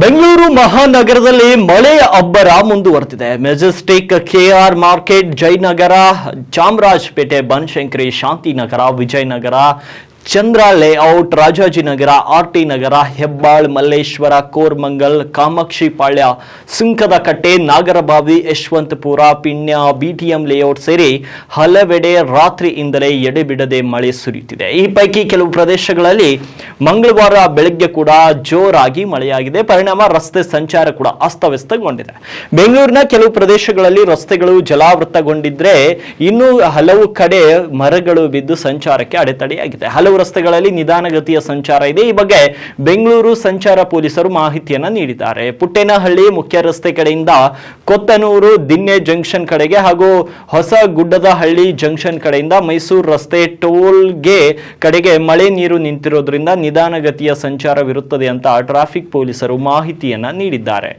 ಬೆಂಗಳೂರು ಮಹಾನಗರದಲ್ಲಿ ಮಳೆಯ ಅಬ್ಬರ ಮುಂದುವರೆದಿದೆ. Majestic, KR market, Jayanagar, Chamarajpet, Banashankari, Shantinagar, Vijayanagar, Chandra layout, Rajajinagar, RT Nagar, Hebbal, Malleshwaram, Koramangala, Kamakshipalya, Sunkadakatte, Nagarbhavi, Yeshwanthpur, Peenya, BTM layout ಸೇರಿ ಹಲವೆಡೆ ರಾತ್ರಿಯಿಂದಲೇ ಎಡೆಬಿಡದೆ ಮಳೆ ಸುರಿಯುತ್ತಿದೆ. ಈ ಪೈಕಿ ಕೆಲವು ಪ್ರದೇಶಗಳಲ್ಲಿ ಮಂಗಳವಾರ ಬೆಳಗ್ಗೆ ಕೂಡ ಜೋರಾಗಿ ಮಳೆಯಾಗಿದೆ. ಪರಿಣಾಮ ರಸ್ತೆ ಸಂಚಾರ ಕೂಡ ಅಸ್ತವ್ಯಸ್ತಗೊಂಡಿದೆ. ಬೆಂಗಳೂರಿನ ಕೆಲವು ಪ್ರದೇಶಗಳಲ್ಲಿ ರಸ್ತೆಗಳು ಜಲಾವೃತಗೊಂಡಿದ್ರೆ ಇನ್ನು ಹಲವು ಕಡೆ ಮರಗಳು ಬಿದ್ದು ಸಂಚಾರಕ್ಕೆ ಅಡೆತಡೆಯಾಗಿದೆ. ಹಲವು ರಸ್ತೆಗಳಲ್ಲಿ ನಿಧಾನಗತಿಯ ಸಂಚಾರ ಇದೆ. ಈ ಬಗ್ಗೆ ಬೆಂಗಳೂರು ಸಂಚಾರ ಪೊಲೀಸರು ಮಾಹಿತಿಯನ್ನ ನೀಡಿದ್ದಾರೆ. ಪುಟ್ಟೇನಹಳ್ಳಿ ಮುಖ್ಯ ರಸ್ತೆ ಕಡೆಯಿಂದ ಕೊತ್ತನೂರು ದಿನ್ನೆ ಜಂಕ್ಷನ್ ಕಡೆಗೆ ಹಾಗೂ ಹೊಸಗುಡ್ಡದಹಳ್ಳಿ ಜಂಕ್ಷನ್ ಕಡೆಯಿಂದ ಮೈಸೂರು ರಸ್ತೆ ಟೋಲ್ಗೆ ಕಡೆಗೆ ಮಳೆ ನೀರು ನಿಂತಿರೋದ್ರಿಂದ ನಿಧಾನಗತಿಯ ಸಂಚಾರವಿರುತ್ತದೆ ಅಂತ ಟ್ರಾಫಿಕ್ ಪೊಲೀಸರು ಮಾಹಿತಿಯನ್ನ ನೀಡಿದ್ದಾರೆ.